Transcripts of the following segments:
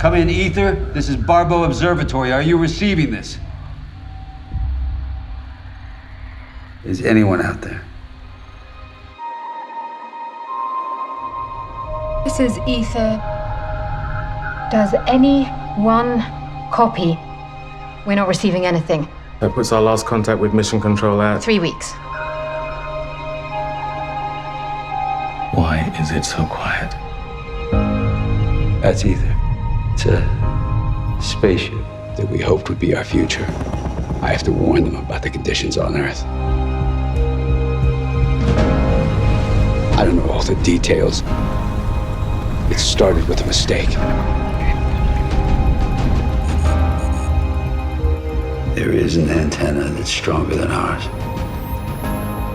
Come in, Ether. This is Barbo Observatory. Are you receiving this? Is anyone out there? This is Ether. Does anyone copy? We're not receiving anything. That puts our last contact with Mission Control at 3 weeks. Why is it so quiet? That's Ether. It's a spaceship that we hoped would be our future. I have to warn them about the conditions on Earth. I don't know all the details. It started with a mistake. There is an antenna that's stronger than ours.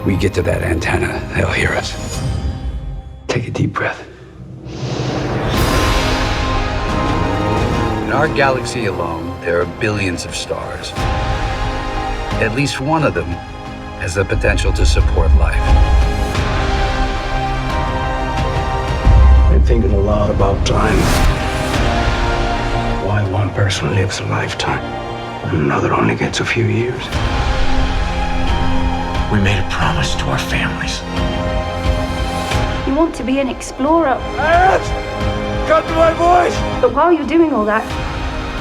We get to that antenna, they'll hear us. Take a deep breath. In our galaxy alone, there are billions of stars. At least one of them has the potential to support life. Been thinking a lot about time. Why one person lives a lifetime and another only gets a few years. We made a promise to our families. You want to be an explorer. Cut to my voice! But while you're doing all that,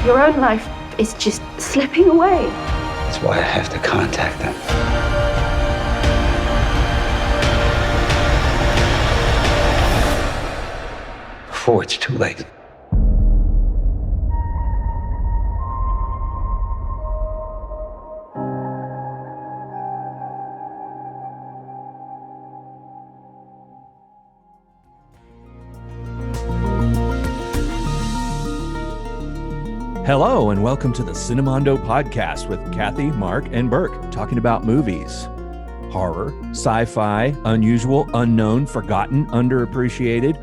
your own life is just slipping away. That's why I have to contact them. Before it's too late. Hello, and welcome to the Cinemondo podcast with Kathy, Mark, and Burk, talking about movies. Horror, sci-fi, unusual, unknown, forgotten, underappreciated,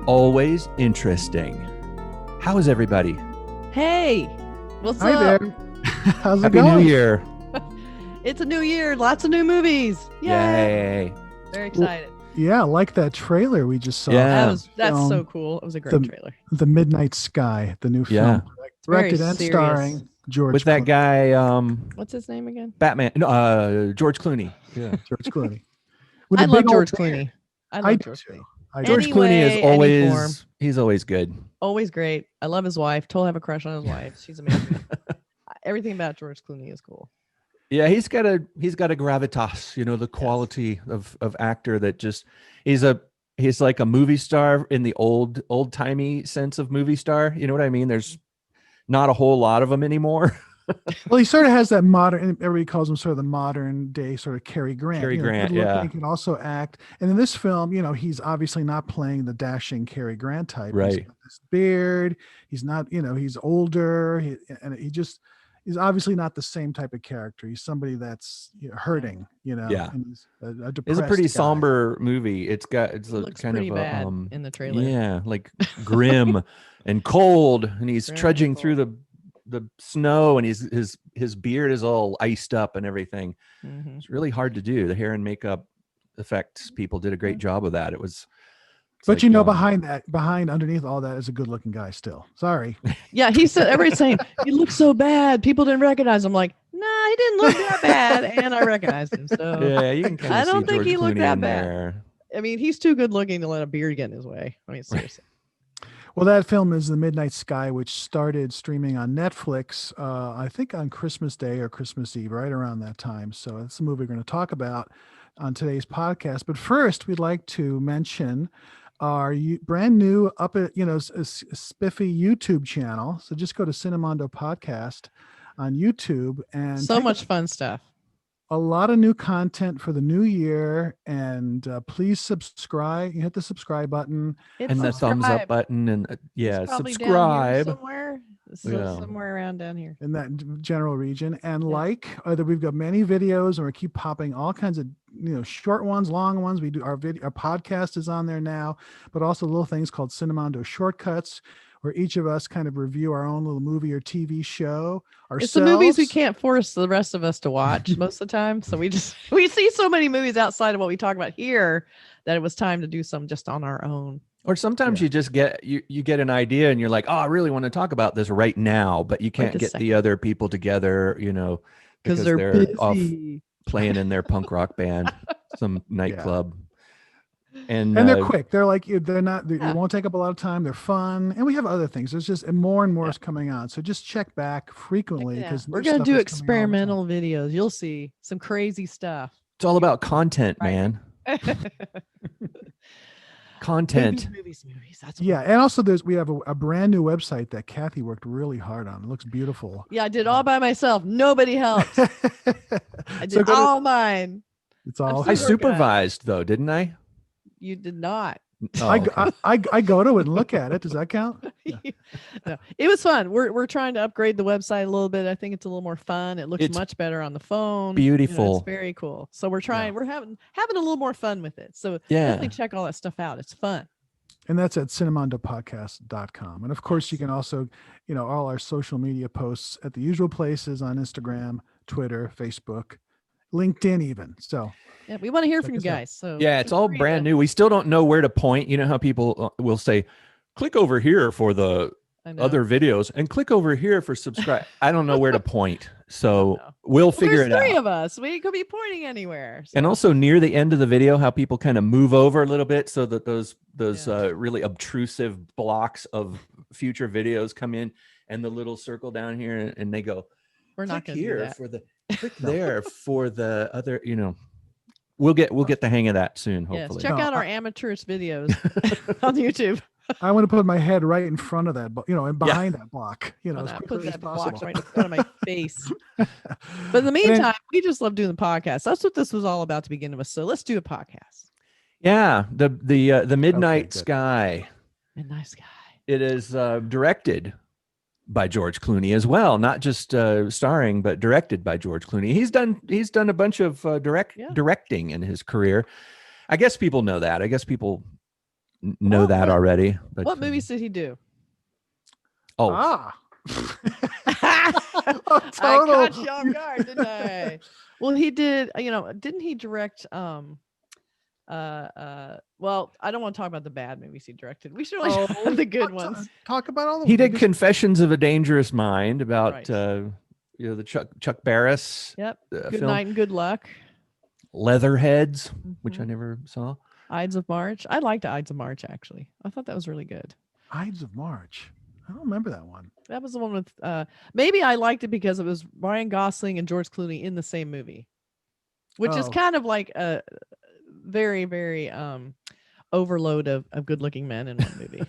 always interesting. How is everybody? Hey, what's Hi up? there. How's it Happy going? New Year. It's a new year, lots of new movies. Yay. Yay. Very excited. Yeah, I like that trailer we just saw. Yeah. That's Film, so cool. It was a great trailer. The Midnight Sky, the new Yeah. film. Directed Very and serious. starring George With that Clooney. guy, What's his name again? Batman, George Clooney. Yeah. George Clooney. With I a love big old George beard. Clooney. I I love do George too. Clooney. I do. George Anyway, Clooney is any form. always, he's always good. Always great. I love his wife. Totally have a crush on his wife. She's amazing. Everything about George Clooney is cool. Yeah, he's got a gravitas, the quality of actor that just he's like a movie star in the old-timey sense of movie star. You know what I mean? There's not a whole lot of them anymore. Well, he sort of has that modern, everybody calls him sort of the modern day sort of Cary Grant. Cary Grant, good looking, yeah. He can also act. And in this film, he's obviously not playing the dashing Cary Grant type. Right. He's got this beard. He's not, he's older. He's obviously not the same type of character. He's somebody that's hurting, Yeah. And he's a It's depressed a pretty guy. somber movie. It's a Looks kind pretty of bad a in the trailer. yeah, like grim and cold, and he's Grim and trudging cold. through the snow, and his beard is all iced up and everything. Mhm. It's really hard to do. The hair and makeup effects people did a great job of that. It's But like, behind underneath all that is a good looking guy still. Sorry. Yeah, he said everybody's saying he looks so bad. People didn't recognize him. I'm like, nah, he didn't look that bad, and I recognized him. So yeah, you can kind of I don't see think George he looked Clooney that in bad. there. I mean, he's too good looking to let a beard get in his way. I mean, seriously. Well, that film is The Midnight Sky, which started streaming on Netflix, I think on Christmas Day or Christmas Eve, right around that time. So that's the movie we're going to talk about on today's podcast. But first, we'd like to mention our brand new spiffy YouTube channel. So just go to Cinemondo Podcast on YouTube and So much fun stuff. a lot of new content for the new year, and please subscribe. You hit the subscribe button. And the thumbs up button, and It's probably down here subscribe. somewhere. Yeah. Somewhere around down here. In that general region, and Yeah. that we've got many videos, and we keep popping all kinds of short ones, long ones. We do our podcast is on there now, but also little things called Cinemondo shortcuts, where each of us kind of review our own little movie or TV show ourselves. It's the movies we can't force the rest of us to watch most of the time. So we see so many movies outside of what we talk about here that it was time to do some just on our own. Or sometimes you just get you get an idea and you're like, oh, I really want to talk about this right now, but you can't get the other people together, because they're busy. off playing in their punk rock band, some nightclub. And they're quick. They're like, they're not, they won't take up a lot of time. They're fun. And we have other things. There's just more and more is coming out. So just check back frequently because we're going to do experimental videos. You'll see some crazy stuff. It's all about content, man. Content. Movies. That's and also we have a brand new website that Kathy worked really hard on. It looks beautiful. Yeah, I did all by myself. Nobody helped. I did all mine. It's all. I supervised though, didn't I? You did not. Oh, I go to it and look at it. Does that count? Yeah. No, it was fun. We're trying to upgrade the website a little bit. I think it's a little more fun. It looks much better on the phone. Beautiful. It's very cool. So we're trying. We're having a little more fun with it. So definitely check all that stuff out. It's fun. And that's at cinemandopodcast.com. And of course, you can also, all our social media posts at the usual places on Instagram, Twitter, Facebook, LinkedIn even. So yeah, we want to hear from you guys. So it's all brand new. We still don't know where to point. You know how people will say, click over here for the other videos and click over here for subscribe. I don't know where to point. So we'll figure it out. There's 3 of us. We could be pointing anywhere. So. And also near the end of the video, how people kind of move over a little bit so that those really obtrusive blocks of future videos come in and the little circle down here and they go, we're not going to here do that. for the click there for the other, We'll get the hang of that soon, hopefully. Yes, check out our amateurish videos on YouTube. I want to put my head right in front of that, and behind that block, as put quickly as that possible. block right in front of my face. But in the meantime, we just love doing the podcast. That's what this was all about to begin with. So let's do a podcast. Yeah, the Midnight Sky. Midnight Sky. It is directed by George Clooney as well, not just starring, but directed by George Clooney. He's done a bunch of directing in his career. I guess people know that. I guess people know that already. But what movies did he do? Oh, I caught you off guard, didn't I? Well, he did. Didn't he direct? Well, I don't want to talk about the bad movies he directed. We should only talk about the good ones. Talk about all of them. He did Confessions of a Dangerous Mind about the Chuck Barris. Yep. Good film. Night and Good Luck. Leatherheads, which I never saw. Ides of March. I liked Ides of March actually. I thought that was really good. Ides of March. I don't remember that one. That was the one with maybe I liked it because it was Ryan Gosling and George Clooney in the same movie, which is kind of like a very, very overload of good-looking men in one movie.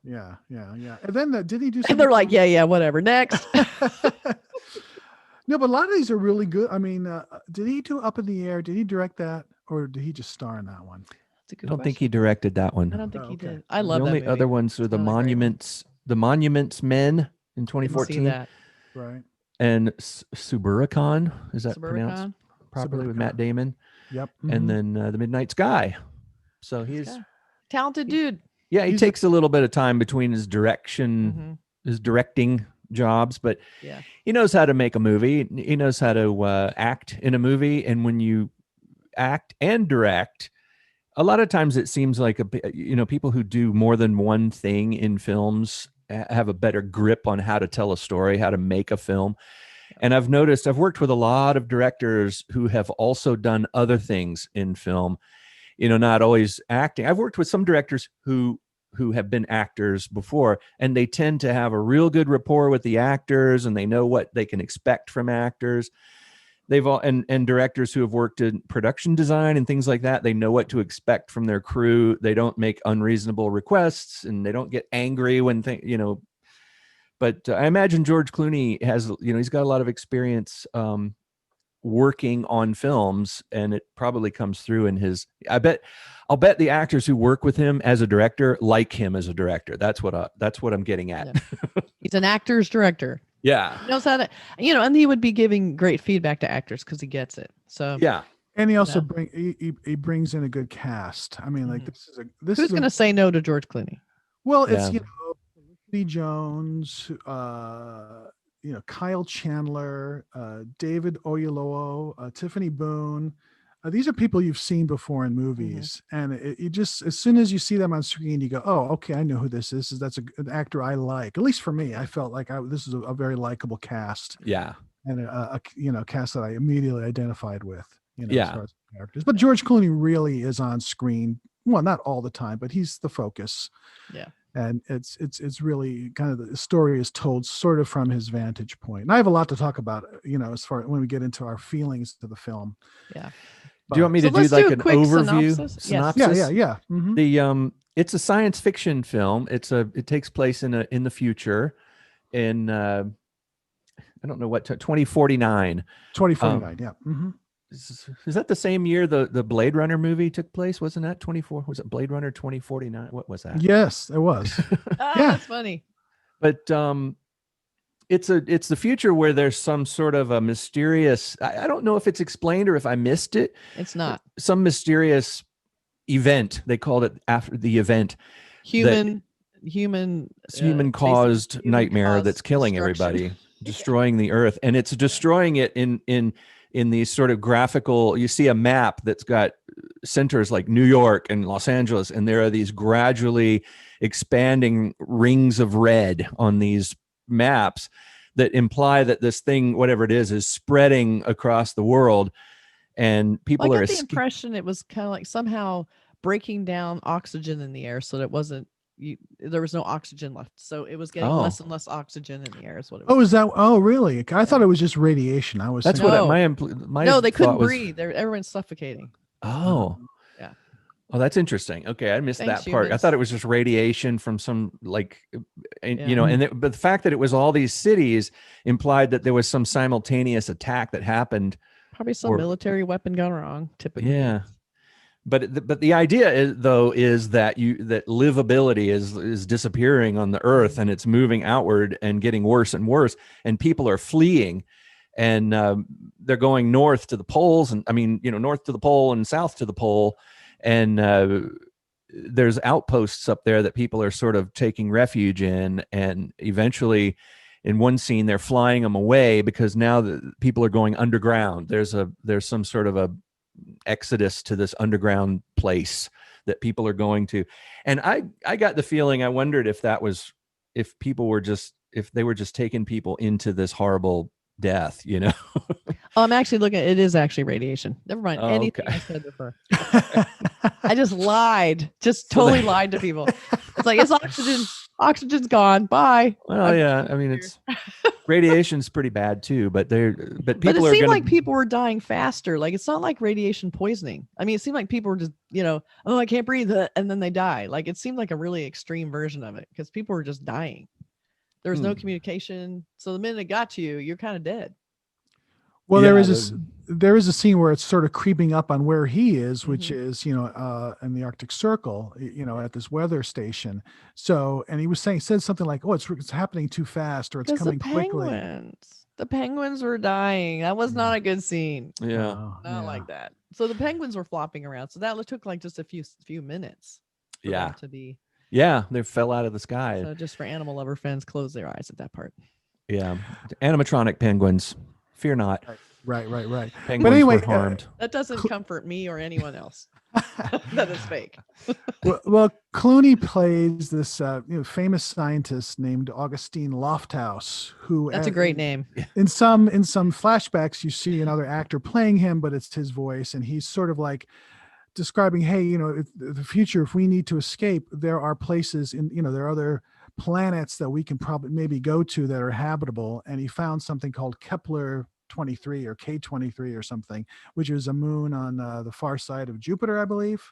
Yeah. And then did he do something? And they're like, yeah, whatever. Next. No, but a lot of these are really good. I mean, did he do Up in the Air? Did he direct that, or did he just star in that one? I don't think he directed that one. I don't think he did. I love the that only movie. other ones are the Monuments Men in 2014. That. Right. And Suburbicon, is that pronounced properly with Matt Damon? Yep. And then the Midnight Sky. So he's talented dude. Yeah, he takes a little bit of time between his directing jobs, but he knows how to make a movie. He knows how to act in a movie, and when you act and direct, a lot of times it seems like people who do more than one thing in films have a better grip on how to tell a story, how to make a film. And I've worked with a lot of directors who have also done other things in film, not always acting. I've worked with some directors who have been actors before, and they tend to have a real good rapport with the actors, and they know what they can expect from actors. And directors who have worked in production design and things like that, they know what to expect from their crew. They don't make unreasonable requests, and they don't get angry when But I imagine George Clooney has, he's got a lot of experience working on films, and it probably comes through in his. I'll bet the actors who work with him as a director like him as a director. That's what I'm getting at. Yeah. He's an actor's director. Yeah, he knows how to, and he would be giving great feedback to actors because he gets it. So yeah. And he also he brings in a good cast. I mean, like this is who's going to say no to George Clooney? Well, it's Lee Jones, Kyle Chandler, David Oyelowo, Tiffany Boone. These are people you've seen before in movies, and you just, as soon as you see them on screen, you go, "Oh, okay, I know who this is. That's an actor I like." At least for me, I felt like this is a very likable cast, Yeah. and cast that I immediately identified with. Yeah. As far as characters. But George Clooney really is on screen. Well, not all the time, but he's the focus. Yeah. And it's really kind of, the story is told sort of from his vantage point. And I have a lot to talk about, as far when we get into our feelings to the film. Yeah. Do you want me to do like an overview synopsis? Yeah. Mm-hmm. It's a science fiction film. It takes place in the future, in I don't know what 2049. 2049. Yeah. Mm-hmm. Is that the same year the Blade Runner movie took place? Wasn't that 24? Was it Blade Runner 2049? What was that? Yes, it was. Yeah, that's funny. But it's the future where there's some sort of a mysterious, I don't know if it's explained or if I missed it. It's not. Some mysterious event. They called it after the event. Human caused nightmare that's killing everybody, destroying the earth, and it's destroying it in these sort of graphical. You see a map that's got centers like New York and Los Angeles, and there are these gradually expanding rings of red on these maps that imply that this thing, whatever it is spreading across the world, and people I are got the impression it was kind of like somehow breaking down oxygen in the air so that it wasn't, there was no oxygen left, so it was getting less and less oxygen in the air is what it was. Oh, is that? Oh, really? I thought it was just radiation. That's what my no, they couldn't breathe. Everyone's suffocating. Oh, yeah. Oh, that's interesting. Okay, I missed that part. I thought it was just radiation from some but the fact that it was all these cities implied that there was some simultaneous attack that happened. Probably some military weapon gone wrong. Typically, yeah. But the idea is that livability is disappearing on the earth, and it's moving outward and getting worse and worse, and people are fleeing, and they're going north to the poles, and north to the pole and south to the pole, and there's outposts up there that people are sort of taking refuge in, and eventually in one scene they're flying them away because now the people are going underground. There's some sort of a exodus to this underground place that people are going to, and I got the feeling, I wondered if they were just taking people into this horrible death. I'm actually looking at it. Is actually radiation. Never mind anything I said before. I just lied, totally lied to people. It's like, it's oxygen's gone, bye. Well, yeah, I mean, it's radiation's pretty bad too, but people it seemed like people were dying faster. Like, it's not like radiation poisoning. I mean, it seemed like people were just, oh, I can't breathe, and then they die. Like, it seemed like a really extreme version of it because people were just dying. There was no communication, so the minute it got to you, you're kind of dead. Well, there is a scene where it's sort of creeping up on where he is, which is, in the Arctic Circle, at this weather station. So, and he said something like, "Oh, it's happening too fast," or "It's coming quickly." The penguins were dying. That was not a good scene. Yeah, not like that. So the penguins were flopping around. So that took like just a few minutes. For them to be. Yeah, they fell out of the sky. So just for animal lover fans, close their eyes at that part. Yeah, animatronic penguins. Fear not. Right. Penguins but anyway, were harmed. That doesn't comfort me or anyone else. That is fake. well, Clooney plays this famous scientist named Augustine Lofthouse, who that's a great name. In some flashbacks, you see another actor playing him, but it's his voice, and he's sort of like describing, hey, the future, if we need to escape, there are places there are other planets that we can probably maybe go to that are habitable. And he found something called Kepler 23 or K23 or something, which is a moon on the far side of Jupiter, I believe.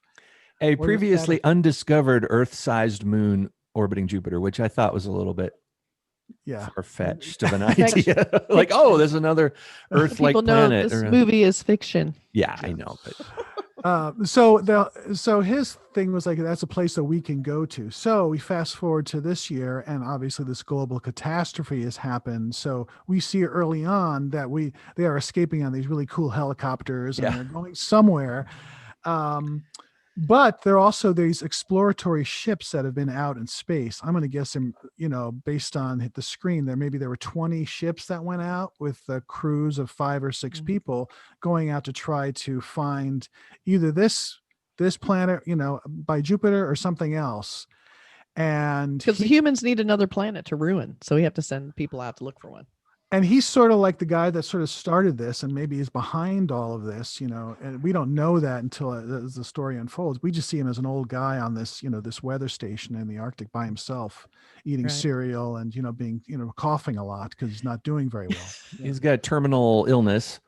A previously undiscovered Earth-sized moon orbiting Jupiter, which I thought was a little bit far-fetched of an idea. Like, oh, there's another Earth-like planet. This movie is fiction. Yeah, I know, but so his thing was like, that's a place that we can go to. So we fast forward to this year, and obviously this global catastrophe has happened. So we see early on that they are escaping on these really cool helicopters, and they're going somewhere. But there are also these exploratory ships that have been out in space. I'm going to guess them, based on the screen, there were 20 ships that went out with crews of 5 or 6 people going out to try to find either this planet, by Jupiter or something else. And because humans need another planet to ruin, so we have to send people out to look for one. And he's sort of like the guy that sort of started this and maybe is behind all of this, and we don't know that until as the story unfolds. We just see him as an old guy on this, this weather station in the Arctic by himself, eating cereal and, being, coughing a lot because he's not doing very well. He's got terminal illness.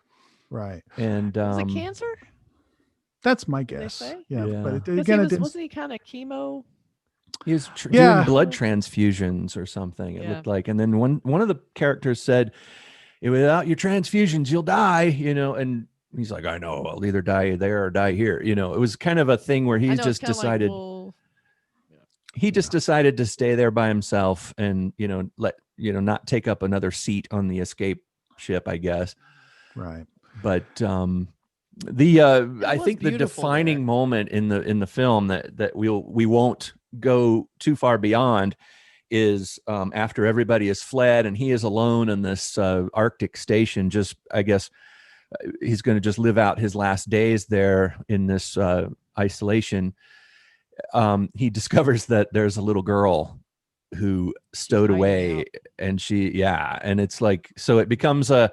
Right. And is it cancer? That's my guess. Yeah. But wasn't he kind of chemo? He was doing blood transfusions or something. It looked like, and then one of the characters said, "Without your transfusions, you'll die." And he's like, "I know. I'll either die there or die here." It was kind of a thing where he just decided. He just decided to stay there by himself and not take up another seat on the escape ship, I guess. Right. But I think the defining moment in the film that we won't go too far beyond is after everybody has fled and he is alone in this Arctic station. Just, I guess, he's going to just live out his last days there in this isolation. He discovers that there's a little girl who stowed away, and and it's like, so it becomes a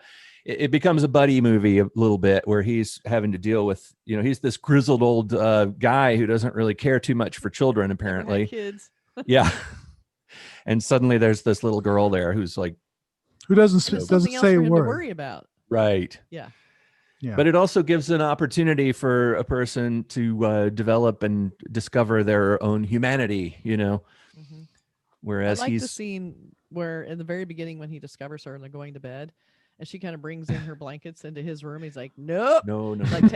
buddy movie a little bit where he's having to deal with, he's this grizzled old guy who doesn't really care too much for children, apparently. Kids. Yeah. And suddenly there's this little girl there who's like, who doesn't say a word. To worry about. Right. Yeah. Yeah. But it also gives an opportunity for a person to develop and discover their own humanity, whereas I like the scene where in the very beginning when he discovers her and they're going to bed, and she kind of brings in her blankets into his room. He's like, nope. No. Like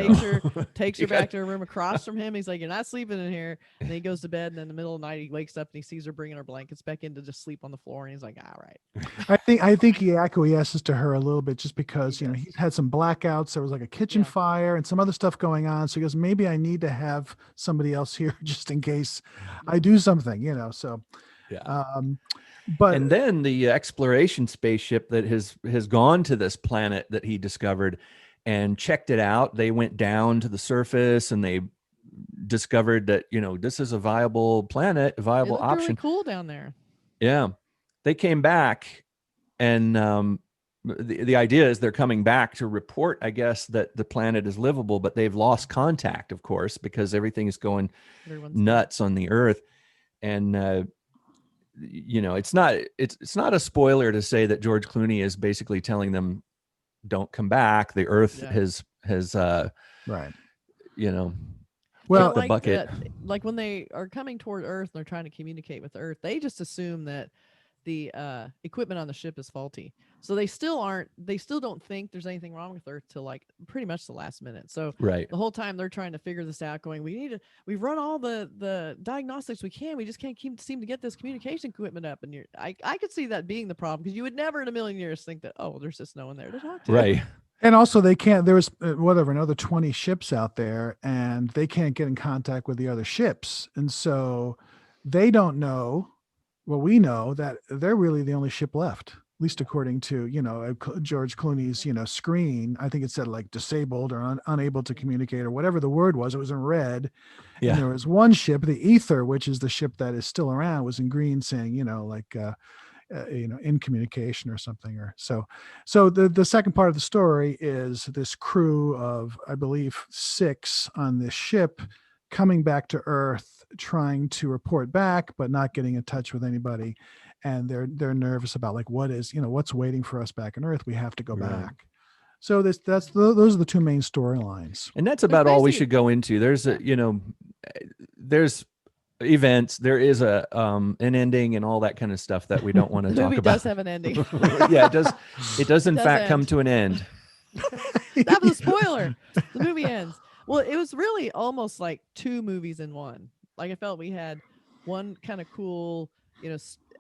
takes her back to her room across from him. He's like, you're not sleeping in here. And then he goes to bed, and then in the middle of the night he wakes up and he sees her bringing her blankets back in to just sleep on the floor. And he's like, all right. I think he acquiesces to her a little bit just because, he's had some blackouts. There was like a kitchen fire and some other stuff going on. So he goes, maybe I need to have somebody else here just in case I do something, so. Yeah. And then the exploration spaceship that has gone to this planet that he discovered and checked it out. They went down to the surface and they discovered that, this is a viable planet, a viable option. Really cool down there. Yeah. They came back, and the idea is they're coming back to report, I guess, that the planet is livable, but they've lost contact, of course, because everything is going nuts on the Earth. And, it's not a spoiler to say that George Clooney is basically telling them, don't come back. The Earth has right. Well, the bucket. Like when they are coming toward Earth and they're trying to communicate with Earth, they just assume that the equipment on the ship is faulty. So they still don't think there's anything wrong with Earth till like pretty much the last minute. So the whole time they're trying to figure this out, going, we've run all the diagnostics we can. We just can't seem to get this communication equipment up. And I could see that being the problem, because you would never in a million years think that, there's just no one there to talk to. Right. And also there was another 20 ships out there, and they can't get in contact with the other ships. And so they don't know. Well, we know that they're really the only ship left, at least according to, George Clooney's, screen. I think it said like disabled or unable to communicate or whatever the word was. It was in red. Yeah. And there was one ship, the Ether, which is the ship that is still around, was in green, saying, in communication or something. Or so the second part of the story is this crew of, I believe, 6 on this ship coming back to Earth, trying to report back, but not getting in touch with anybody. And they're nervous about like, what's waiting for us back on Earth. We have to go back. So those are the 2 main storylines. And that's about all we should go into. There's there's events. There is an ending and all that kind of stuff that we don't want to talk about. It does have an ending. Yeah, it does. It does in fact come to an end. That was a spoiler. The movie ends. Well, it was really almost like 2 movies in one. Like I felt we had one kind of cool,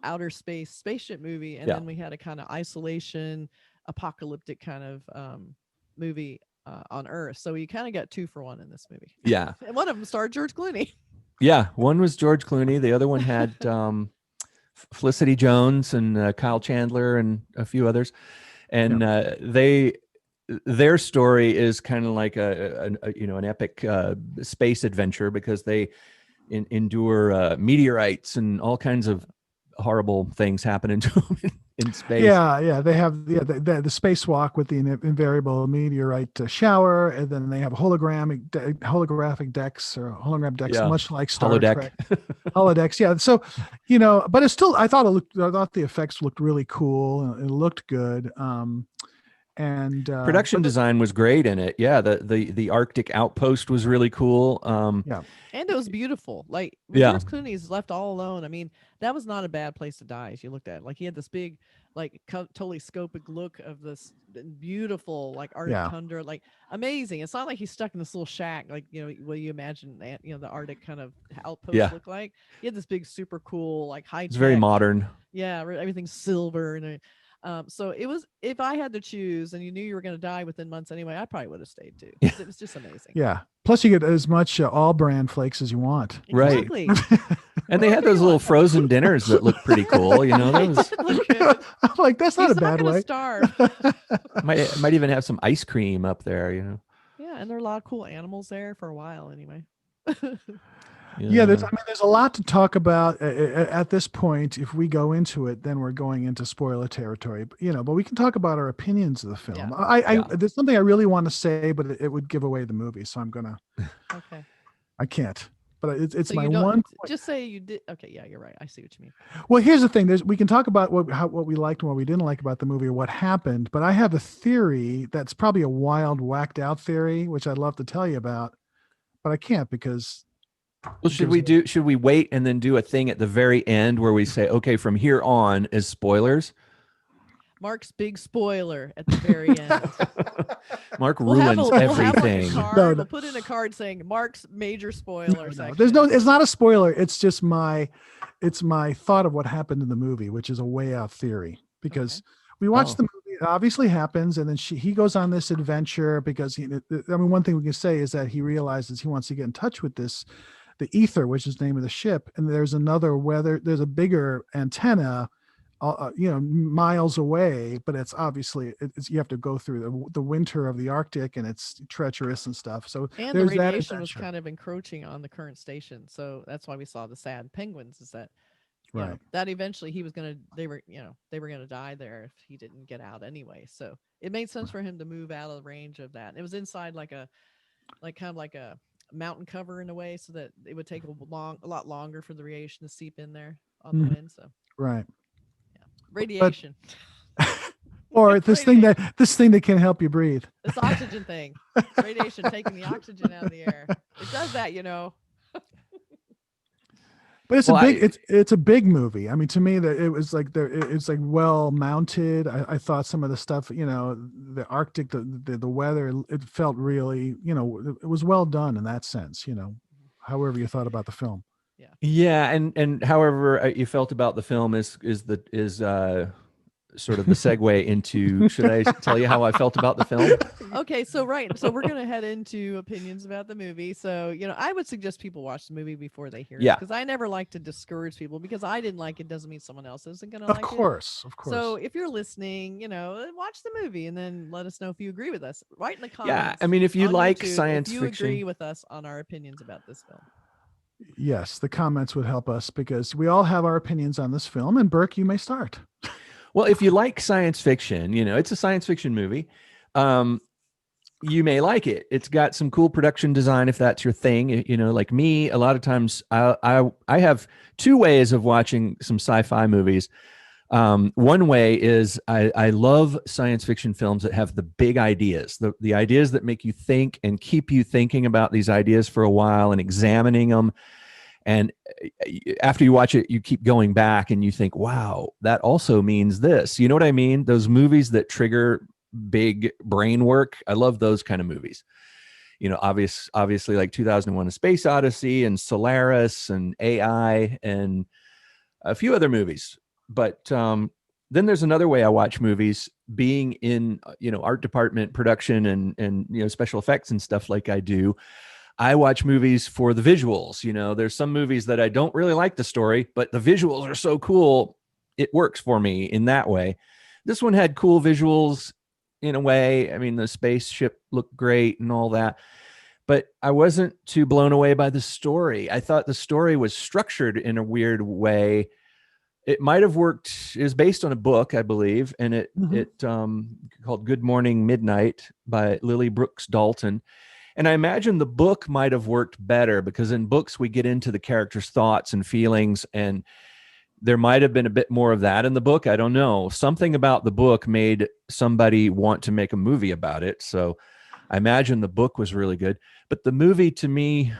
outer space spaceship movie, and then we had a kind of isolation, apocalyptic kind of movie on Earth. So you kind of got 2 for 1 in this movie. Yeah. And one of them starred George Clooney. Yeah. One was George Clooney. The other one had Felicity Jones and Kyle Chandler and a few others. And their story is kind of like an epic space adventure, because they endure meteorites and all kinds of horrible things happening to them in space. Yeah. They have the spacewalk with the invariable meteorite shower, and then they have holographic decks or hologram decks, much like Star Trek. Holodecks. Yeah. So, but it's still, I thought the effects looked really cool. And it looked good. And production design was great in it. Yeah, the Arctic outpost was really cool. And it was beautiful. Like George Clooney's left all alone. I mean, that was not a bad place to die as you looked at it. Like he had this big, like totally scopic look of this beautiful, like Arctic tundra, like amazing. It's not like he's stuck in this little shack, like what you imagine that the Arctic kind of outpost look like. He had this big, super cool, like high. It's very modern. Yeah, everything's silver and. So it was, if I had to choose and you knew you were going to die within months anyway, I probably would have stayed too. It was just amazing. Yeah. Plus you get as much all brand flakes as you want. Exactly. Right. And they had those little frozen dinners that looked pretty cool. That was I'm like, that's not a bad way. Starve. might even have some ice cream up there, Yeah. And there are a lot of cool animals there for a while anyway. Yeah, there's a lot to talk about at this point. If we go into it, then we're going into spoiler territory. But we can talk about our opinions of the film. Yeah. There's something I really want to say, but it would give away the movie, so I'm gonna. Okay. I can't. But it's so my one. Just say you did. Okay, yeah, you're right. I see what you mean. Well, here's the thing: we can talk about what we liked and what we didn't like about the movie, or what happened. But I have a theory that's probably a wild, whacked out theory, which I'd love to tell you about, but I can't because. Well, should we wait and then do a thing at the very end where we say, okay, from here on is spoilers? Mark's big spoiler at the very end. Mark ruins everything. We'll put in a card saying Mark's major spoiler section. It's not a spoiler. It's just my thought of what happened in the movie, which is a way out theory, because we watched the movie. It obviously happens. And then he goes on this adventure because one thing we can say is that he realizes he wants to get in touch with the ether, which is the name of the ship. And there's there's a bigger antenna, miles away, but it's obviously you have to go through the winter of the Arctic, and it's treacherous and stuff. So and the radiation was kind of encroaching on the current station. So that's why we saw the sad penguins, is that, that eventually they were going to die there if he didn't get out anyway. So it made sense for him to move out of the range of that. And it was inside like a mountain cover in a way, so that it would take a lot longer for the radiation to seep in there on the wind. So radiation. Or this thing that can help you breathe. This oxygen thing. Radiation taking the oxygen out of the air. It does that, But it's a big movie. I mean, to me, that it was like it's like well mounted. I thought some of the stuff, the Arctic, the weather, it felt really, it was well done in that sense. However you thought about the film. Yeah, and however you felt about the film is sort of the segue into, should I tell you how I felt about the film? Okay, so we're going to head into opinions about the movie. So, I would suggest people watch the movie before they hear it, because I never like to discourage people, because I didn't like it doesn't mean someone else isn't going to like it. Of course. So if you're listening, watch the movie and then let us know if you agree with us. Write in the comments. Yeah, I mean, if you like YouTube, science if you fiction, agree with us on our opinions about this film. Yes, the comments would help us, because we all have our opinions on this film. And Burk, you may start. Well, if you like science fiction, it's a science fiction movie. You may like it. It's got some cool production design, if that's your thing. Like me, a lot of times I have two ways of watching some sci-fi movies. One way is I love science fiction films that have the big ideas, the ideas that make you think and keep you thinking about these ideas for a while and examining them. And after you watch it, you keep going back and you think, wow, that also means this. You know what I mean? Those movies that trigger big brain work. I love those kind of movies. Obviously like 2001: A Space Odyssey and Solaris and AI and a few other movies. But then there's another way I watch movies, being in, art department, production, and special effects and stuff like I do. I watch movies for the visuals. There's some movies that I don't really like the story, but the visuals are so cool, it works for me in that way. This one had cool visuals in a way. I mean, the spaceship looked great and all that, but I wasn't too blown away by the story. I thought the story was structured in a weird way. It might have worked. It is based on a book, I believe, and it called Good Morning Midnight by Lily Brooks Dalton. And I imagine the book might have worked better, because in books we get into the characters' thoughts and feelings, and there might have been a bit more of that in the book. I don't know. Something about the book made somebody want to make a movie about it. So I imagine the book was really good. But the movie, to me,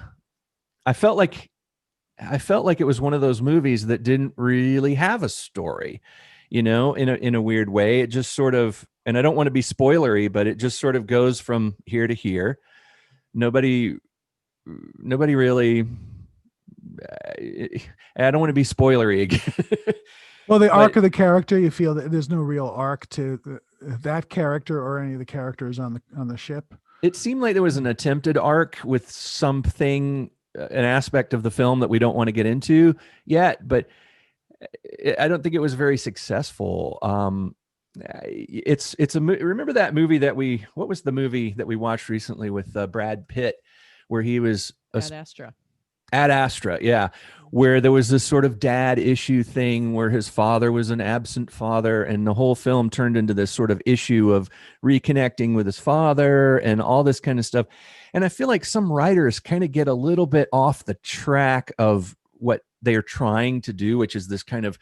I felt like it was one of those movies that didn't really have a story, in a weird way. It just sort of, and I don't want to be spoilery, but it just sort of goes from here to here. Nobody really, I don't want to be spoilery again. Well, the arc of the character, you feel that there's no real arc to that character or any of the characters on the ship. It seemed like there was an attempted arc with something, an aspect of the film that we don't want to get into yet, but I don't think it was very successful. Remember that movie what was the movie that we watched recently with Brad Pitt, where he was Ad Astra, yeah, where there was this sort of dad issue thing where his father was an absent father, and the whole film turned into this sort of issue of reconnecting with his father and all this kind of stuff. And I feel like some writers kind of get a little bit off the track of what they're trying to do, which is this kind of,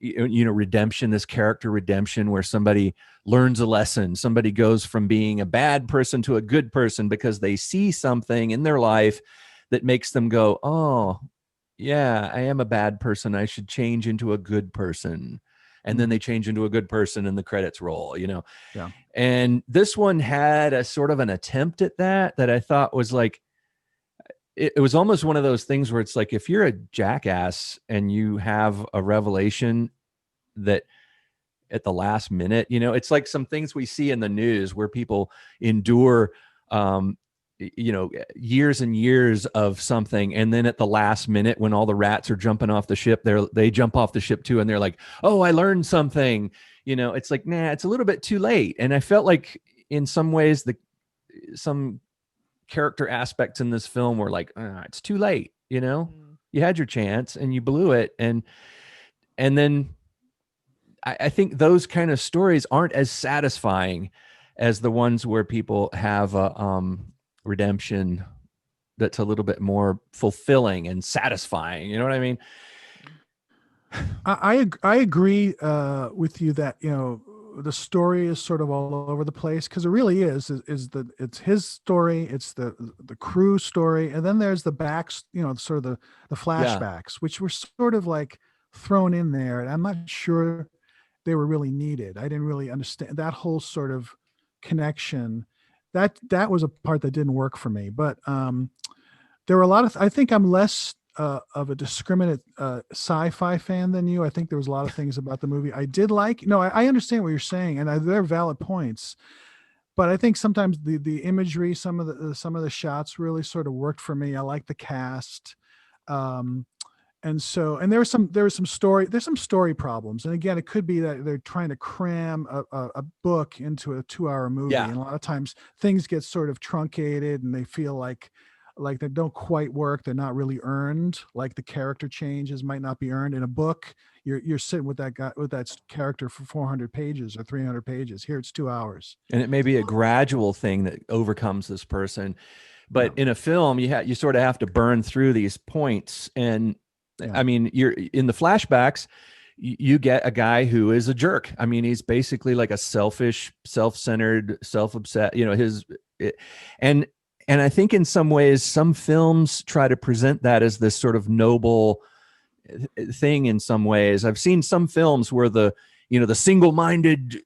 redemption, this character redemption, where somebody learns a lesson. Somebody goes from being a bad person to a good person because they see something in their life that makes them go, oh, yeah, I am a bad person. I should change into a good person. And then they change into a good person and the credits roll, Yeah. And this one had a sort of an attempt at that I thought was like, it was almost one of those things where it's like, if you're a jackass and you have a revelation that at the last minute, it's like some things we see in the news where people endure, years and years of something, and then at the last minute, when all the rats are jumping off the ship, they jump off the ship too, and they're like, oh, I learned something. It's like, nah, it's a little bit too late. And I felt like in some ways some character aspects in this film were like, it's too late. You had your chance and you blew it. And then I think those kind of stories aren't as satisfying as the ones where people have a redemption that's a little bit more fulfilling and satisfying. You know what I mean? I agree with you that the story is sort of all over the place, because it really is it's his story, it's the crew story, and then there's the backs, sort of the flashbacks, which were sort of like thrown in there, and I'm not sure they were really needed. I didn't really understand that whole sort of connection. That was a part that didn't work for me. But there were a lot of, I think I'm less of a discriminate sci-fi fan than you. I think there was a lot of things about the movie I did like. No, I understand what you're saying, and they're valid points. But I think sometimes the imagery, some of the shots really sort of worked for me. I like the cast. And there's some story problems. And again, it could be that they're trying to cram a book into a 2-hour movie. Yeah. And a lot of times things get sort of truncated and they feel like they don't quite work. They're not really earned. Like the character changes might not be earned in a book. You're sitting with that character for 400 pages or 300 pages. Here it's 2 hours. And it may be a gradual thing that overcomes this person. But in a film, you sort of have to burn through these points. And I mean, you're in the flashbacks, you get a guy who is a jerk. I mean, he's basically like a selfish, self-centered, self-obsessed, and I think in some ways, some films try to present that as this sort of noble thing in some ways. I've seen some films where the single-minded,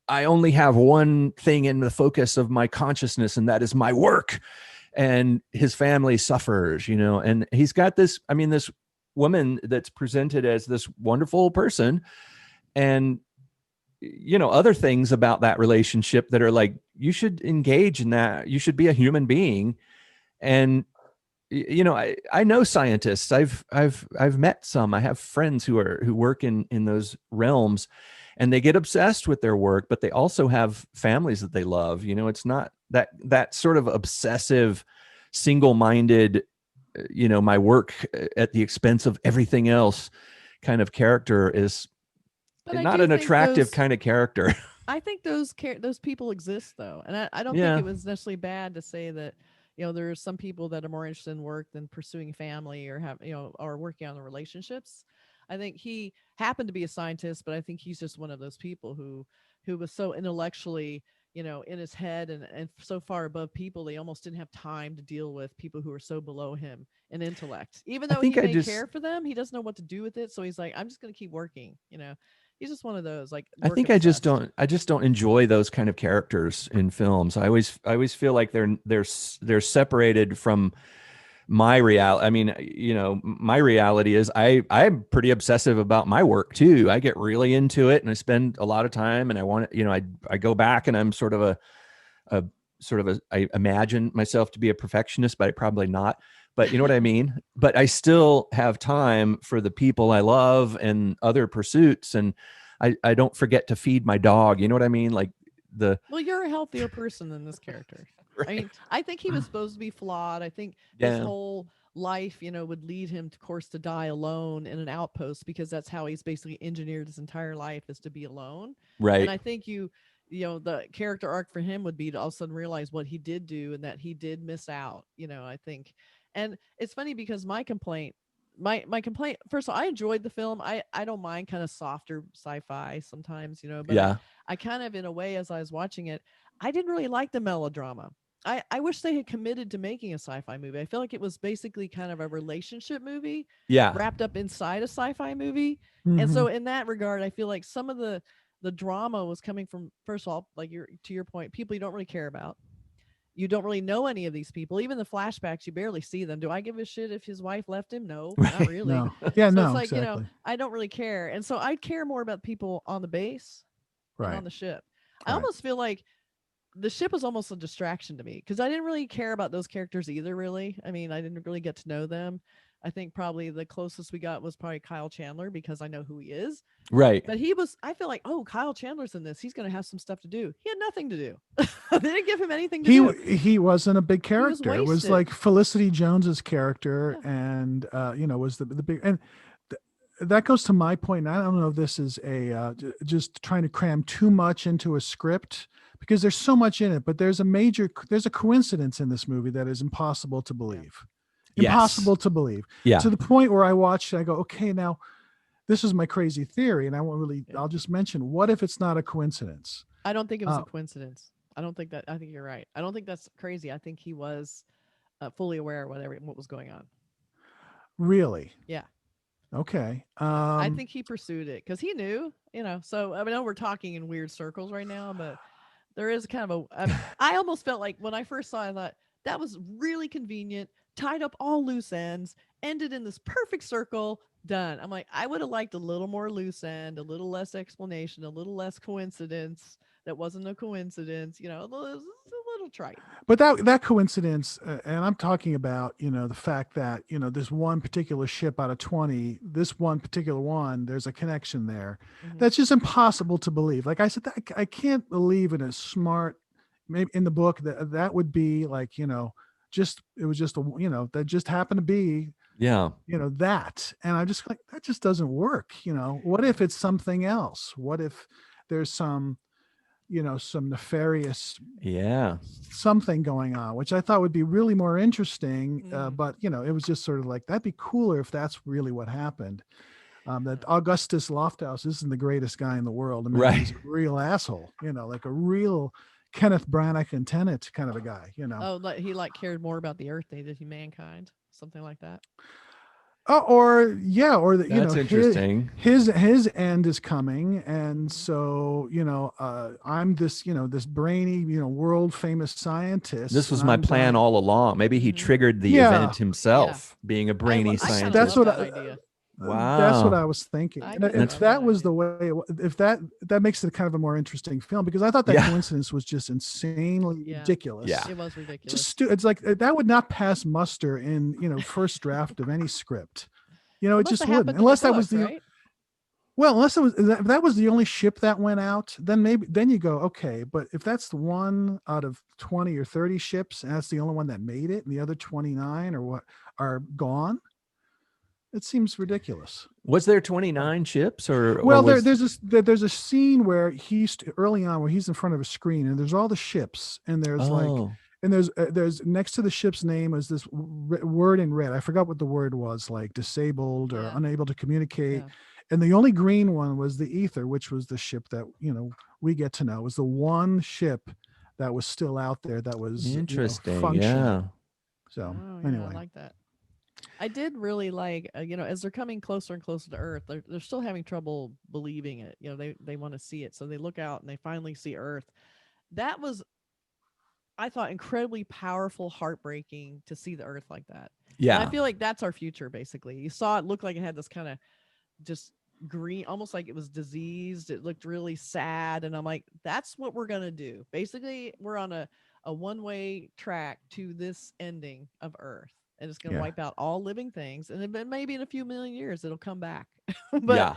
I only have one thing in the focus of my consciousness, and that is my work. And his family suffers, and he's got this, this woman that's presented as this wonderful person. and other things about that relationship that are like, you should engage in that. You should be a human being. And I know scientists. I've met some. I have friends who work in those realms, and they get obsessed with their work, but they also have families that they love. It's not that sort of obsessive, single-minded, my work at the expense of everything else kind of character is not an attractive kind of character. I think those people exist though, and I don't think it was necessarily bad to say that. There are some people that are more interested in work than pursuing family or or working on the relationships. I think he happened to be a scientist, but I think he's just one of those people who was so intellectually, in his head and so far above people, they almost didn't have time to deal with people who are so below him in intellect. Even though he may care for them, he doesn't know what to do with it. So he's like, I'm just going to keep working, He's just one of those like. I think I just don't enjoy those kind of characters in films. I always feel like they're separated from my reality. I mean, my reality is I'm pretty obsessive about my work too. I get really into it and I spend a lot of time, and I want to, I go back and I'm I imagine myself to be a perfectionist, but I probably not. But you know what I mean? But I still have time for the people I love and other pursuits. And I don't forget to feed my dog. You know what I mean? Like well, you're a healthier person than this character. Right. I mean, I think he was supposed to be flawed. I think his whole life, would lead him to die alone in an outpost, because that's how he's basically engineered his entire life, is to be alone. Right. And I think the character arc for him would be to all of a sudden realize what he did do and that he did miss out, I think. And it's funny because my complaint, first of all, I enjoyed the film. I don't mind kind of softer sci-fi sometimes, but I kind of, in a way, as I was watching it, I didn't really like the melodrama. I wish they had committed to making a sci-fi movie. I feel like it was basically kind of a relationship movie wrapped up inside a sci-fi movie. Mm-hmm. And so in that regard, I feel like some of the drama was coming from, first of all, like to your point, people you don't really care about. You don't really know any of these people. Even the flashbacks, you barely see them. Do I give a shit if his wife left him? No, not really. No. Yeah, so no, it's like, exactly. I don't really care. And so I care more about people on the base and on the ship. I almost feel like the ship was almost a distraction to me, because I didn't really care about those characters either, really. I mean, I didn't really get to know them. I think probably the closest we got was probably Kyle Chandler, because I know who he is. Right. But I feel like, Kyle Chandler's in this. He's going to have some stuff to do. He had nothing to do. They didn't give him anything to do. He wasn't a big character. It was like Felicity Jones's character, and was the big, and that goes to my point. I don't know if this is just trying to cram too much into a script, because there's so much in it, but there's a coincidence in this movie that is impossible to believe. Impossible to believe. Yeah. To the point where I watched it, I go, okay, now this is my crazy theory, and I'll just mention, what if it's not a coincidence? I don't think it was a coincidence. I think you're right. I don't think that's crazy. I think he was fully aware of what was going on. Really? Yeah. Okay. I think he pursued it because he knew, so I know we're talking in weird circles right now, but there is kind of I almost felt like when I first saw it, I thought that was really convenient, tied up all loose ends, ended in this perfect circle, done. I'm like, I would have liked a little more loose end, a little less explanation, a little less coincidence. That wasn't a coincidence, it was a little trite. But that coincidence, and I'm talking about, the fact that, this one particular ship out of 20, this one particular one, there's a connection there. Mm-hmm. That's just impossible to believe. Like I said, I can't believe in a smart, maybe in the book that would be like, it was just that just happened to be, that. And I'm just like, that just doesn't work. What if it's something else? What if there's some nefarious something going on, which I thought would be really more interesting. But it was just sort of like, that'd be cooler if that's really what happened. That Augustus Lofthouse isn't the greatest guy in the world. I mean, he's a real asshole, like a real Kenneth Branagh and Tenet kind of a guy, Oh, he cared more about the earth than he did mankind, something like that. That's interesting. His end is coming, and so I'm this this brainy world famous scientist. This was my plan all along. Maybe he triggered the event himself, being a brainy scientist. That's what Wow. That's what I was thinking. I And could if love that that was idea. the way, if that makes it kind of a more interesting film, because I thought that Yeah. coincidence was just insanely Yeah. ridiculous. Yeah. It was ridiculous. Just it's like that would not pass muster in first draft of any script. It Unless just it wouldn't, happened in unless the that was book, the right? well, unless it was if that was the only ship that went out, then you go, okay. But if that's the one out of 20 or 30 ships, and that's the only one that made it, and the other 29 or what are gone, it seems ridiculous. Was there 29 ships or Well, was there's a scene where he's early on where he's in front of a screen and there's all the ships and there's there's next to the ship's name is this word in red. I forgot what the word was, like disabled or unable to communicate. Yeah. And the only green one was the Ether, which was the ship that we get to know was the one ship that was still out there that was interesting. functional. So I anyway, like that. I did really like, as they're coming closer and closer to Earth, they're still having trouble believing it. They want to see it. So they look out and they finally see Earth. That was, I thought, incredibly powerful, heartbreaking to see the Earth like that. Yeah. And I feel like that's our future, basically. You saw it looked like it had this kind of just green, almost like it was diseased. It looked really sad. And I'm like, that's what we're going to do. Basically, we're on a one-way track to this ending of Earth. And it's going to wipe out all living things. And then maybe in a few million years, it'll come back. But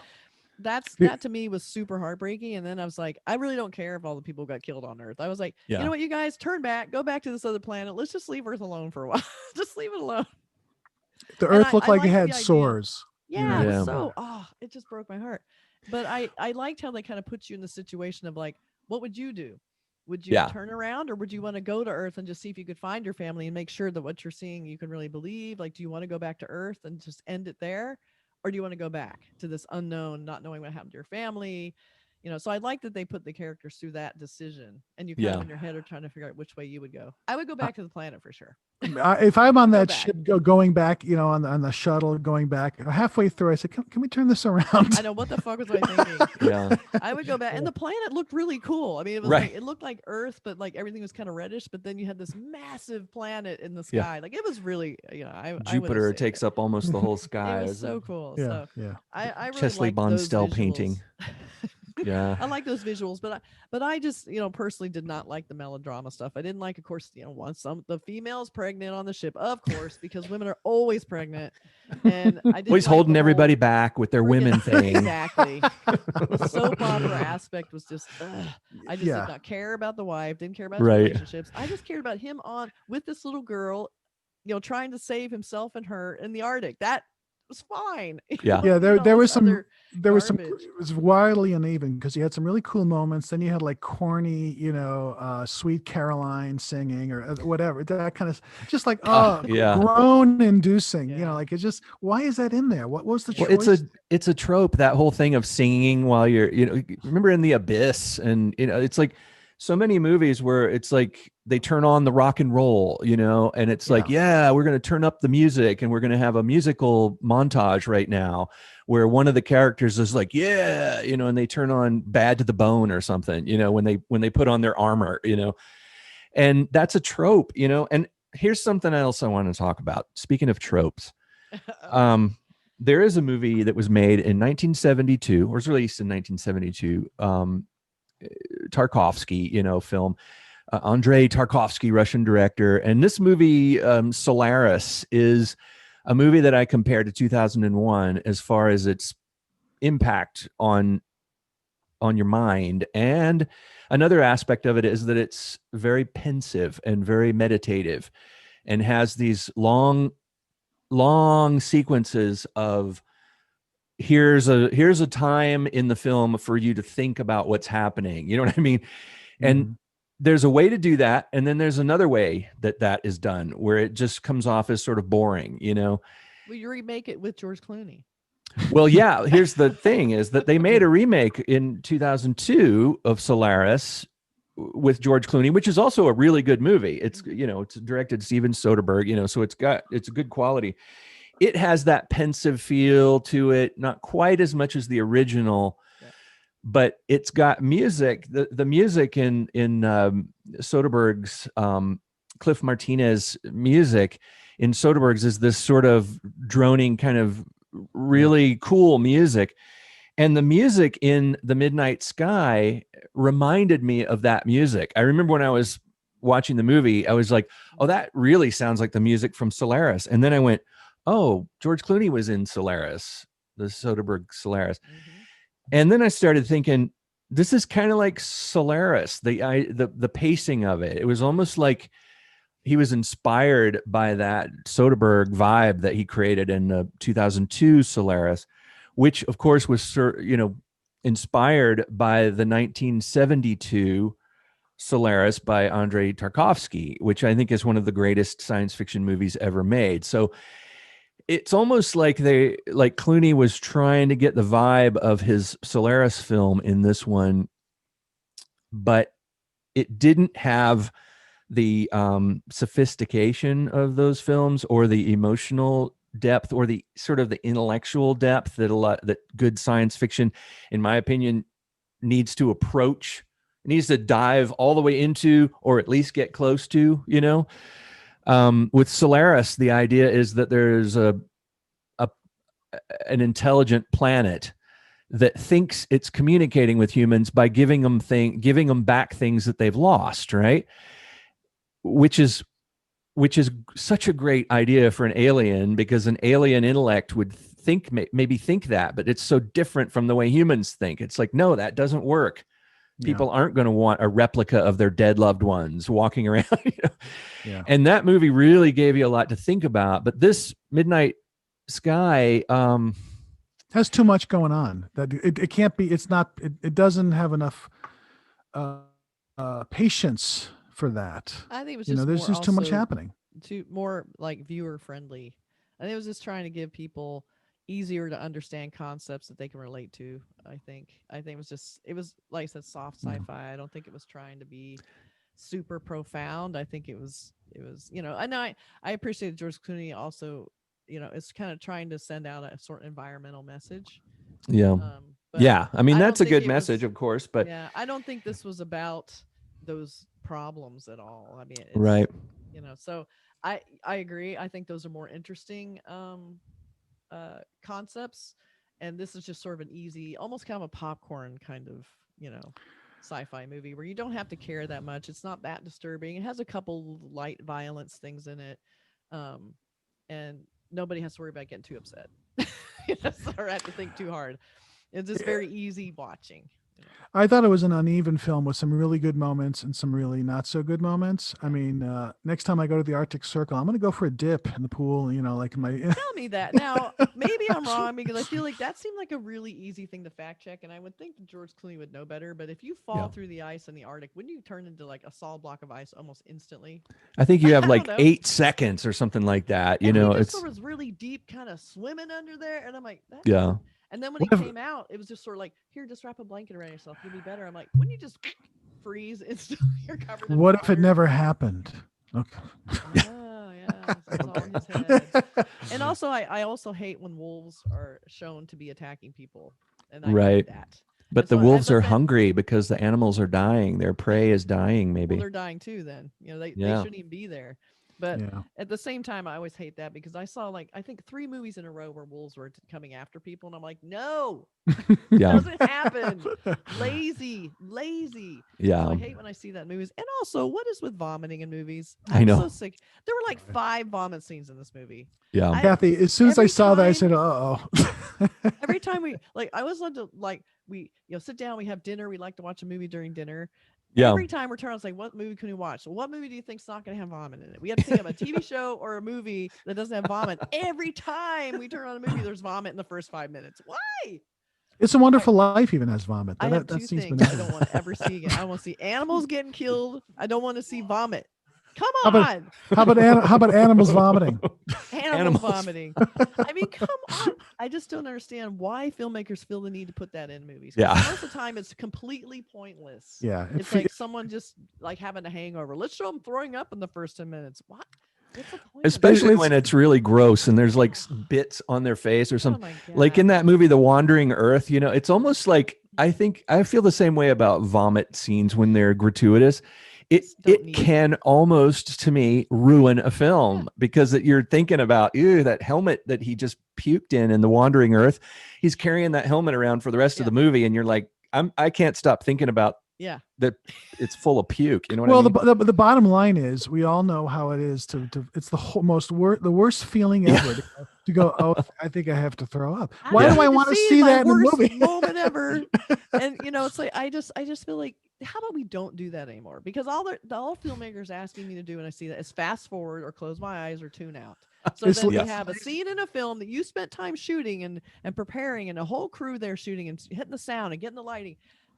that to me was super heartbreaking. And then I was like, I really don't care if all the people got killed on Earth. I was like, you know what, you guys, turn back, go back to this other planet. Let's just leave Earth alone for a while. Just leave it alone. The Earth looked like it had sores. Yeah, it was so, it just broke my heart. But I liked how they kind of put you in the situation of like, what would you do? Would you turn around, or would you want to go to Earth and just see if you could find your family and make sure that what you're seeing you can really believe? Like, do you want to go back to Earth and just end it there? Or do you want to go back to this unknown, not knowing what happened to your family? So I like that they put the characters through that decision, and you kind of in your head are trying to figure out which way you would go. I would go back to the planet for sure. If I'm on that ship going back, on the shuttle going back, halfway through, I said, can we turn this around? I know, what the fuck was I thinking? Yeah. I would go back, and the planet looked really cool. I mean, it was like, it looked like Earth, but like everything was kind of reddish, but then you had this massive planet in the sky. Like, it was really, Jupiter takes up almost the whole sky. It was so cool. Yeah, so I really Chesley liked Bonstell those painting. Yeah. I like those visuals, but I just, personally did not like the melodrama stuff. I didn't like, of course, once the female's pregnant on the ship, of course, because women are always pregnant. And I didn't always holding everybody back with their women thing. Exactly. The soap opera aspect was just, I just did not care about the wife, didn't care about his relationships. I just cared about him with this little girl, trying to save himself and her in the Arctic. That was fine. Yeah, there was some garbage. it was wildly uneven because you had some really cool moments, then you had like corny, Sweet Caroline singing or whatever, that kind of just like groan inducing, like it's just, why is that in there? What was the choice? It's a trope, that whole thing of singing while you're, remember in The Abyss, and it's like so many movies where it's like they turn on the rock and roll, and it's like, we're going to turn up the music and we're going to have a musical montage right now where one of the characters is like, and they turn on Bad to the Bone or something, when they put on their armor, and that's a trope, and here's something else I want to talk about. Speaking of tropes, there is a movie that was made in 1972 or was released in 1972, Tarkovsky, film, Andrei Tarkovsky, Russian director. And this movie, Solaris, is a movie that I compared to 2001 as far as its impact on your mind. And another aspect of it is that it's very pensive and very meditative and has these long sequences of here's a time in the film for you to think about what's happening. You know what I mean? And there's a way to do that. And then there's another way that is done where it just comes off as sort of boring, Well, you remake it with George Clooney. Well, yeah, here's the thing is that they made a remake in 2002 of Solaris with George Clooney, which is also a really good movie. It's, it's directed Steven Soderbergh, so it's a good quality. It has that pensive feel to it, not quite as much as the original, but it's got music. The music in Soderbergh's, Cliff Martinez music in Soderbergh's is this sort of droning kind of really cool music. And the music in The Midnight Sky reminded me of that music. I remember when I was watching the movie, I was like, oh, that really sounds like the music from Solaris. And then I went, oh, George Clooney was in Solaris, the Soderbergh Solaris. And then I started thinking, this is kind of like Solaris, the pacing of it. It was almost like he was inspired by that Soderbergh vibe that he created in the 2002 Solaris, which of course was, inspired by the 1972 Solaris by Andrei Tarkovsky, which I think is one of the greatest science fiction movies ever made. So it's almost like Clooney was trying to get the vibe of his Solaris film in this one, but it didn't have the sophistication of those films or the emotional depth or the sort of the intellectual depth that good science fiction, in my opinion, needs to approach. It needs to dive all the way into, or at least get close to, with Solaris, the idea is that there's an intelligent planet that thinks it's communicating with humans by giving them back things that they've lost, right? Which is such a great idea for an alien, because an alien intellect would maybe think that, but it's so different from the way humans think. It's like, no, that doesn't work. People aren't going to want a replica of their dead loved ones walking around. And that movie really gave you a lot to think about. But this Midnight Sky has too much going on. That it can't be. It's not. It doesn't have enough patience for that. I think it was just there's just too much happening. More like viewer friendly. I think it was just trying to give people easier to understand concepts that they can relate to. I think it was like I said, soft sci-fi. I don't think it was trying to be super profound. I think it was and I appreciate George Clooney also, it's kind of trying to send out a sort of environmental message. I mean, that's a good message, of course, but I don't think this was about those problems at all. I mean, right. So I agree. I think those are more interesting concepts, and this is just sort of an easy, almost kind of a popcorn kind of sci-fi movie where you don't have to care that much. It's not that disturbing. It has a couple light violence things in it, and nobody has to worry about getting too upset or have to think too hard. It's just very easy watching. I thought it was an uneven film with some really good moments and some really not so good moments. I mean, next time I go to the Arctic Circle, I'm going to go for a dip in the pool, like my... Tell me that. Now, maybe I'm wrong, because I feel like that seemed like a really easy thing to fact check, and I would think George Clooney would know better, but if you fall through the ice in the Arctic, wouldn't you turn into like a solid block of ice almost instantly? I think you have like 8 seconds or something like that. He just sort of was really deep, kind of swimming under there, and I'm like, And then when he came out, it was just sort of like, here, just wrap a blanket around yourself. You'll be better. I'm like, wouldn't you just freeze instantly? You're covered in What water. if it never happened? Okay. Oh, yeah. It's all in his head. And also, I also hate when wolves are shown to be attacking people. And I hate that. But the wolves are hungry because the animals are dying. Their prey is dying, maybe. Well, they're dying too then. They shouldn't even be there. But at the same time, I always hate that, because I saw I think 3 movies in a row where wolves were coming after people, and I'm like, no, it doesn't happen. Lazy. Yeah. So I hate when I see that in movies. And also, what is with vomiting in movies? I know. So sick. There were like 5 vomit scenes in this movie. Yeah. Kathy, as soon as I saw that, I said, uh-oh. Every time we I always love to we sit down, we have dinner, we like to watch a movie during dinner. Yeah. Every time we're turning, it's like, what movie can we watch? So what movie do you think's not going to have vomit in it? We have to think of a TV show or a movie that doesn't have vomit. Every time we turn on a movie, there's vomit in the first 5 minutes. Why? It's a Wonderful Life even has vomit. I have 2 things I don't want to ever see again. I want to see animals getting killed. I don't want to see vomit. Come on. How about animals vomiting? Animals vomiting. I mean, come on. I just don't understand why filmmakers feel the need to put that in movies. Yeah. Most of the time, it's completely pointless. Yeah. It's like someone just having a hangover. Let's show them throwing up in the first 10 minutes. What? What's the point? Especially when it's really gross and there's bits on their face or something. Like in that movie, The Wandering Earth, it's almost like, I feel the same way about vomit scenes when they're gratuitous. Don't need can almost, to me, ruin a film because you're thinking about, ew, that helmet that he just puked in The Wandering Earth. He's carrying that helmet around for the rest of the movie, and you're like, I can't stop thinking about that it's full of puke. You know what I mean? The bottom line is, we all know how it is to it's the whole, the worst feeling ever to go, oh, I think I have to throw up. Why do I want to see that in a movie? Moment ever. And it's like I just feel like, how about we don't do that anymore? Because all filmmakers asking me to do when I see that is fast forward or close my eyes or tune out. So then we have a scene in a film that you spent time shooting and preparing, and a whole crew there shooting and hitting the sound and getting the lighting.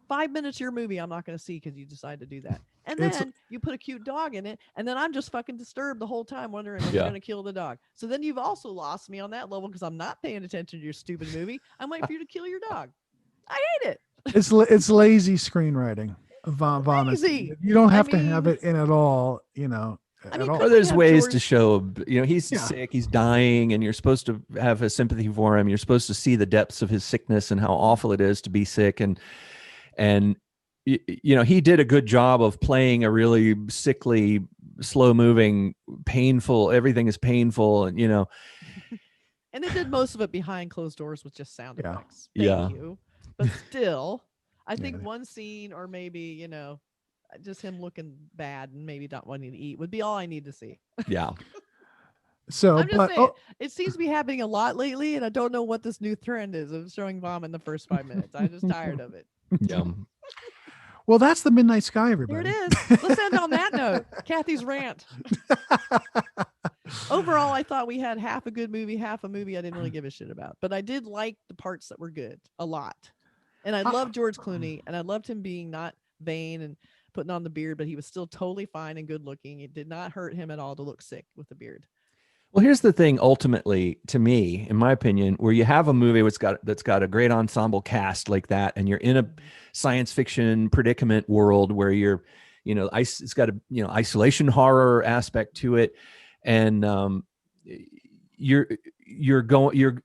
5 minutes of your movie I'm not going to see because you decide to do that. And then you put a cute dog in it, and then I'm just fucking disturbed the whole time wondering if you're going to kill the dog. So then you've also lost me on that level because I'm not paying attention to your stupid movie. I'm waiting for you to kill your dog. I hate it. It's lazy screenwriting. Vomit. Lazy. You don't have to have it in at all, Or there's ways to show, he's sick, he's dying, and you're supposed to have a sympathy for him. You're supposed to see the depths of his sickness and how awful it is to be sick. And he did a good job of playing a really sickly, slow moving, painful, everything is painful. And, and they did most of it behind closed doors with just sound effects. Thank you. But still, I think one scene, or maybe, just him looking bad and maybe not wanting to eat would be all I need to see. Yeah. So, I'm just saying, it seems to be happening a lot lately, and I don't know what this new trend is of showing vomit in the first 5 minutes. I'm just tired of it. Yeah. Well, that's The Midnight Sky, everybody. There it is. Let's end on that note. Kathy's rant. Overall, I thought we had half a good movie, half a movie I didn't really give a shit about. But I did like the parts that were good a lot. And I loved George Clooney, and I loved him being not vain and putting on the beard, but he was still totally fine and good looking. It did not hurt him at all to look sick with the beard. Well, here's the thing, ultimately, to me, in my opinion, where you have a movie that's got a great ensemble cast like that, and you're in a science fiction predicament world where you're, it's got a, isolation horror aspect to it. And you're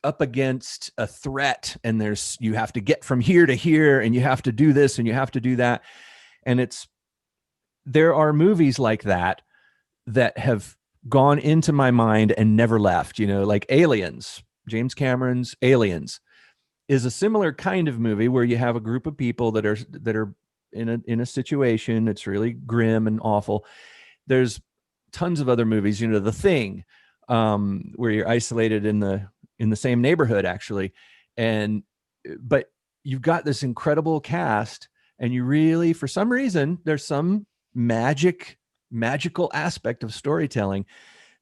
up against a threat, and you have to get from here to here, and you have to do this and you have to do that. And there are movies like that have gone into my mind and never left, like Aliens. James Cameron's Aliens is a similar kind of movie where you have a group of people that are in a situation that's really grim and awful. There's tons of other movies, The Thing, where you're isolated in the same neighborhood, actually. But you've got this incredible cast, and you really, for some reason, there's some magical aspect of storytelling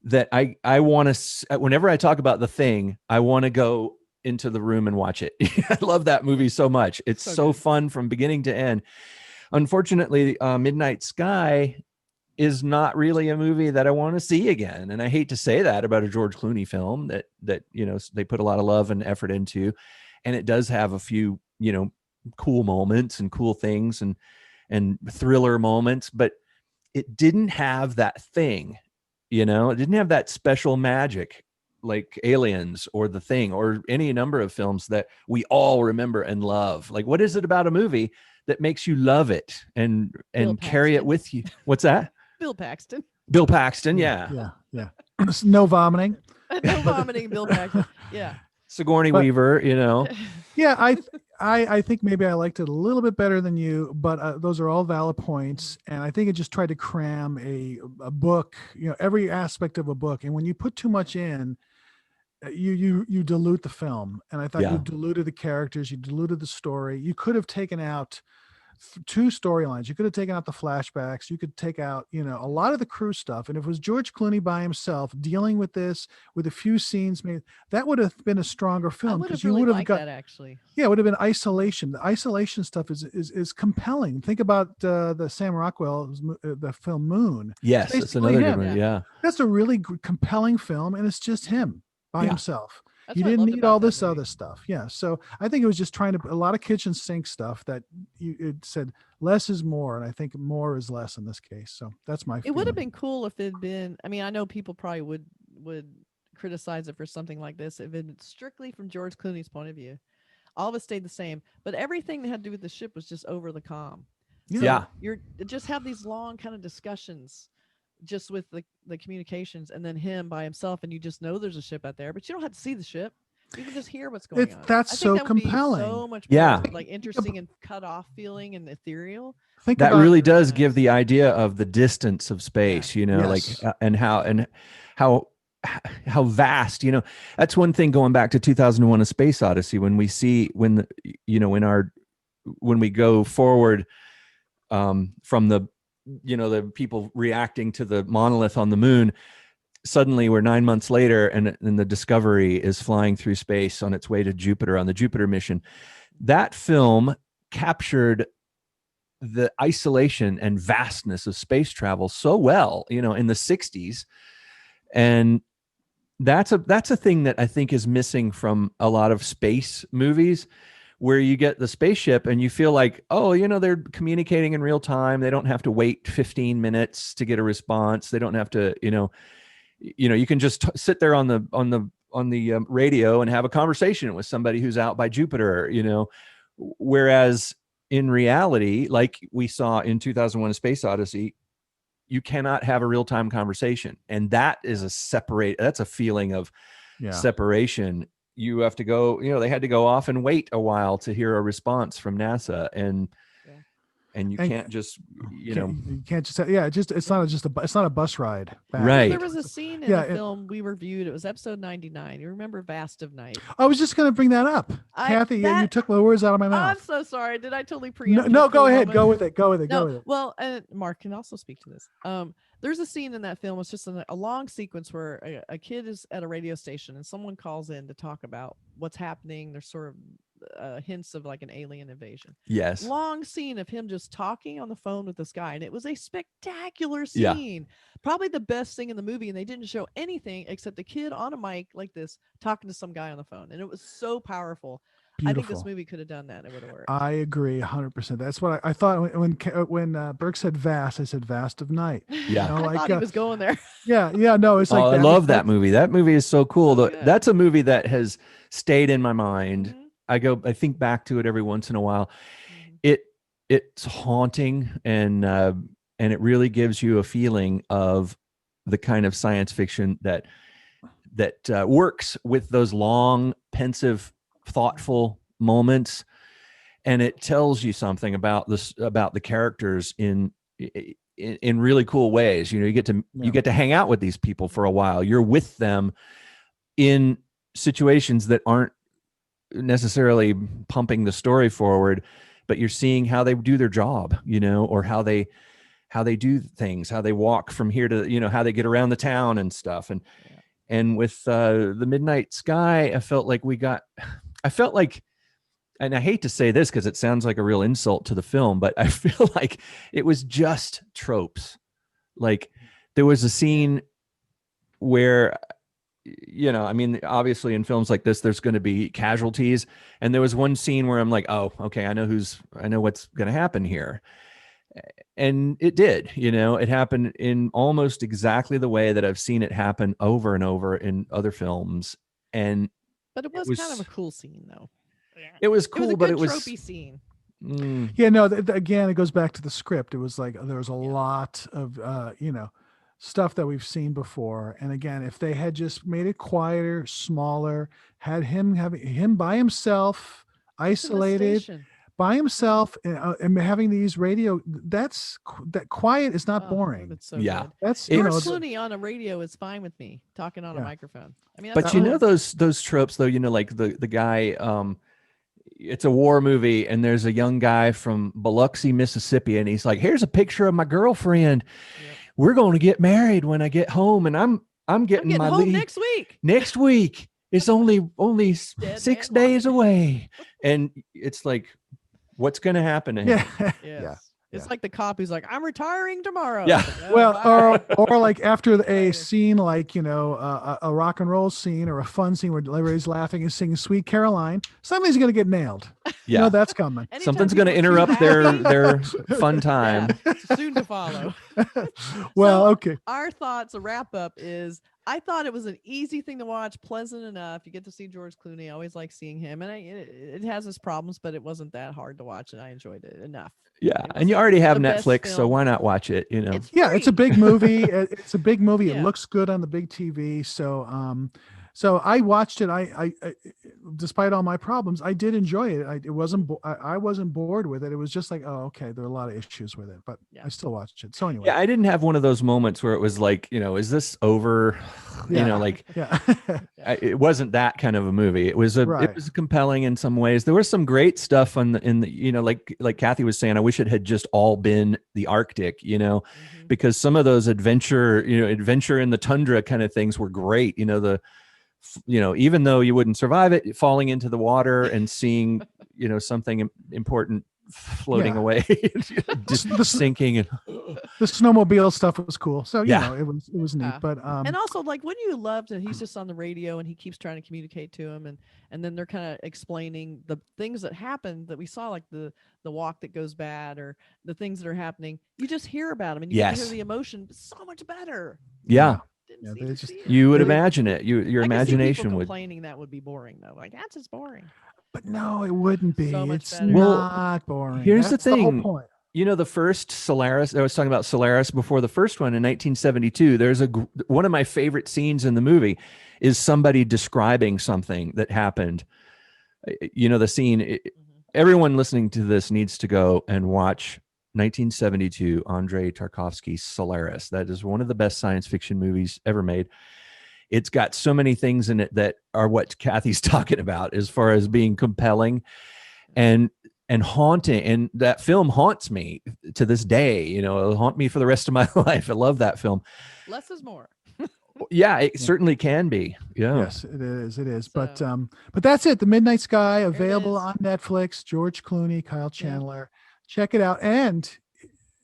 that I want to, whenever I talk about The Thing, I want to go into the room and watch it. I love that movie so much. It's so fun from beginning to end. Unfortunately, Midnight Sky is not really a movie that I want to see again. And I hate to say that about a George Clooney film that they put a lot of love and effort into. And it does have a few, cool moments and cool things and thriller moments, but it didn't have that thing, it didn't have that special magic like Aliens or The Thing or any number of films that we all remember and love. Like, what is it about a movie that makes you love it and carry it with you? What's that? Bill Paxton. Yeah. No vomiting. No vomiting, Bill Paxton. Yeah. Sigourney Weaver, Yeah, I think maybe I liked it a little bit better than you, but those are all valid points. And I think it just tried to cram a book, every aspect of a book. And when you put too much in, you dilute the film. And I thought you diluted the characters, you diluted the story. You could have taken out two storylines. You could have taken out the flashbacks. You could take out, a lot of the crew stuff. And if it was George Clooney by himself dealing with this with a few scenes, maybe that would have been a stronger film, because you would have got that, actually. Yeah, it would have been isolation. The isolation stuff is compelling. Think about the Sam Rockwell, the film Moon. Yes, that's another good one. Yeah, that's a really compelling film, and it's just him by himself. That's you what I didn't loved need about all that this movie. other stuff. Yeah. So I think it was just trying to, a lot of kitchen sink stuff that it said less is more. And I think more is less in this case. So that's my It feeling. would have been cool if it'd been, I know people probably would criticize it for something like this if it strictly from George Clooney's point of view. All of it stayed the same, but everything that had to do with the ship was just over the comm. Yeah. You're just have these long kind of discussions just with the communications, and then him by himself, and you just know there's a ship out there, but you don't have to see the ship. You can just hear what's going on. That's I think so that would be compelling. so much more Yeah. like interesting and cut off feeling and ethereal. Think That about really Very does nice. give the idea of the distance of space, you know, Yes. like and how vast, you know. That's one thing going back to 2001: A Space Odyssey, when we see when we go forward from the people reacting to the monolith on the moon. Suddenly we're 9 months later, and the Discovery is flying through space on its way to Jupiter on the Jupiter mission. That film captured the isolation and vastness of space travel so well, you know, in the 60s. And that's a thing that I think is missing from a lot of space movies, where you get the spaceship and you feel like, oh, you know, they're communicating in real time. They don't have to wait 15 minutes to get a response. They don't have to, you know, you can just sit there on the radio and have a conversation with somebody who's out by Jupiter, you know. Whereas in reality, like we saw in 2001: A Space Odyssey, you cannot have a real-time conversation, and that is that's a feeling of separation. You have to go, you know, they had to go off and wait a while to hear a response from NASA, and you can't just, you can't just, it's not a bus ride back. Right. There was a scene in the film we reviewed. It was episode 99. You remember Vast of Night? I was just going to bring that up. Kathy, you took my words out of my mouth. I'm so sorry. Did I totally preempt? No, go ahead. Go with it. Go with it. Well, and Mark can also speak to this. There's a scene in that film. It's just a long sequence where a kid is at a radio station and someone calls in to talk about what's happening. There's sort of hints of like an alien invasion. Yes. Long scene of him just talking on the phone with this guy, and it was a spectacular scene. Probably the best thing in the movie, and they didn't show anything except the kid on a mic like this talking to some guy on the phone, and it was so powerful. Beautiful. I think this movie could have done that. It would have worked. I agree 100%. That's what I thought when Burke said vast, I said Vast of Night. Yeah. You know, I thought he was going there. Yeah. No, it's like I love that movie. That movie is so cool. That's a movie that has stayed in my mind. Mm-hmm. I think back to it every once in a while. It's haunting, and it really gives you a feeling of the kind of science fiction that works with those long, pensive, thoughtful moments, and it tells you something about the characters in really cool ways. You know, you get to hang out with these people for a while. You're with them in situations that aren't necessarily pumping the story forward, but you're seeing how they do their job, you know, or how they do things, how they walk from here to, you know, how they get around the town and stuff. And with the Midnight Sky, I felt like, and I hate to say this because it sounds like a real insult to the film, but I feel like it was just tropes. Like there was a scene where, you know, I mean, obviously in films like this, there's going to be casualties. And there was one scene where I'm like, oh, okay, I know what's going to happen here. And it did, you know, it happened in almost exactly the way that I've seen it happen over and over in other films. But it was kind of a cool scene, though. It was cool, but it was tropey scene. Yeah, no, again, it goes back to the script. It was like there was a lot of, you know, stuff that we've seen before. And again, if they had just made it quieter, smaller, had him by himself, isolated, by himself, and having these radio, that quiet is not boring. That's so yeah, good. That's George Clooney on a radio is fine with me talking on a microphone. I mean, but you know those tropes though. You know, like the guy. It's a war movie, and there's a young guy from Biloxi, Mississippi, and he's like, "Here's a picture of my girlfriend. Yep. We're going to get married when I get home, and I'm getting my home leave next week. Next week. It's only 6 days away." And it's like, what's going to happen to him? Yeah. It's like the cop who's like, "I'm retiring tomorrow." Yeah. Well, or like after a scene, like, you know, a rock and roll scene or a fun scene where everybody's laughing and singing "Sweet Caroline," somebody's going to get nailed. Yeah. You know, that's coming. Something's going to interrupt their fun time. Soon to follow. Well, so okay. Our thoughts, a wrap up is, I thought it was an easy thing to watch, pleasant enough. You get to see George Clooney. I always like seeing him, and it has its problems, but it wasn't that hard to watch, and I enjoyed it enough. Yeah, It and you wasn't already have the best Netflix, so film. why not watch it? You know, It's It's a free. big movie. It's a big movie. It Yeah. looks good on the big TV. So I watched it. I despite all my problems, I did enjoy it. I wasn't bored with it. It was just like, oh, okay, there are a lot of issues with it, but Yeah. I still watched it. So anyway, yeah, I didn't have one of those moments where it was like, is this over? Yeah. Like yeah. it wasn't that kind of a movie. It was Right. it was compelling in some ways. There was some great stuff in the like Kathy was saying. I wish it had just all been the Arctic, Mhm. because some of those adventure in the tundra kind of things were great. Even though you wouldn't survive it, falling into the water and seeing, something important floating Yeah. away, just sinking. And The snowmobile stuff was cool. So, Yeah. it was neat, Yeah. but, And also, like, wouldn't you love that he's just on the radio and he keeps trying to communicate to him, and then they're kind of explaining the things that happen that we saw, like the walk that goes bad or the things that are happening. You just hear about them and you get to hear Yes. the emotion so much better. yeah, Didn't Yeah, see they to just- see it. you would They- imagine it. Your I can see people imagination would. complaining that would be boring though. Like, that's just boring. but no, it wouldn't be. So much It's better. Well, not boring. here's the That's whole thing. point. The first Solaris, I was talking about Solaris before the first one in 1972. There's one of my favorite scenes in the movie is somebody describing something that happened. The scene, Mhm. everyone listening to this needs to go and watch 1972 Andrei Tarkovsky's Solaris. That is one of the best science fiction movies ever made. It's got so many things in it that are what Kathy's talking about as far as being compelling and haunting. And that film haunts me to this day. It'll haunt me for the rest of my life. I love that film. Less is more. Yeah, it certainly can be. Yeah. Yes, it is. It is. But So- that's it. The Midnight Sky, it available is. on Netflix. George Clooney, Kyle Chandler. Check it out. And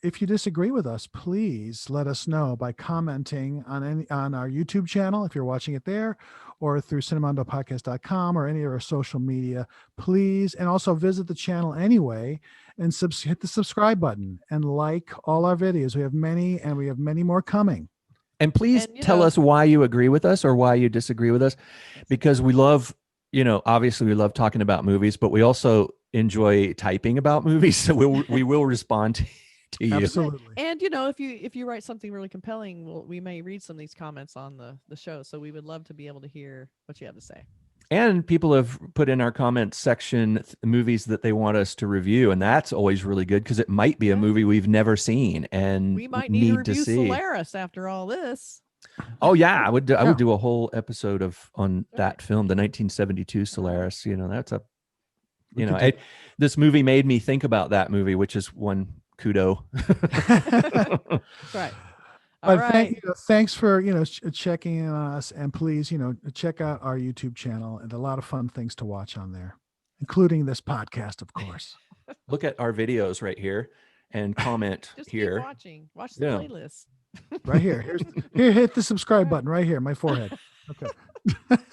if you disagree with us, please let us know by commenting on our YouTube channel if you're watching it there, or through cinemandopodcast.com or any of our social media. Please, and also visit the channel anyway and hit the subscribe button and like all our videos. We have many, and we have many more coming. And please And, tell us why you agree with us or why you disagree with us, because we love, obviously we love talking about movies, but we also enjoy typing about movies. So we will respond to you. Absolutely. And if you write something really compelling, we may read some of these comments on the show. So we would love to be able to hear what you have to say. And people have put in our comments section movies that they want us to review, and that's always really good because it might be a movie we've never seen and We might need to review see. Solaris after all this. Oh yeah, I would Yeah. do a whole episode on that film, the 1972 Solaris. That's a this movie made me think about that movie, which is one kudo. Right. All But right. thanks for checking in on us, and please check out our YouTube channel, and a lot of fun things to watch on there, including this podcast, of course. Look at our videos right here and comment Just here. keep watching. Watch the Yeah. playlist. Right here. Here, hit the subscribe button right here, my forehead. Okay.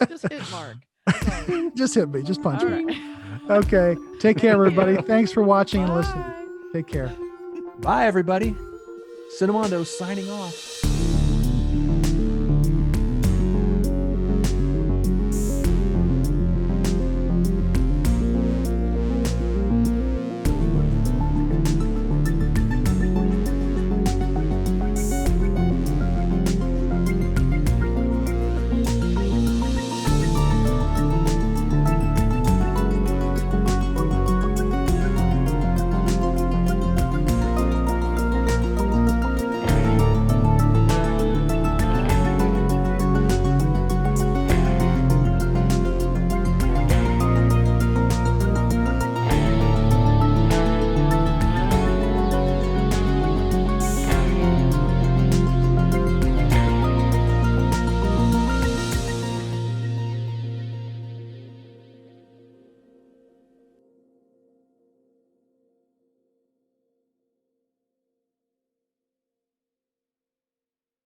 Just hit Mark. That's all. Just hit me. Just punch All me. right. Okay. Take care, everybody. Thanks for watching and listening. Bye. Take care. Bye, everybody. Cinemando signing off.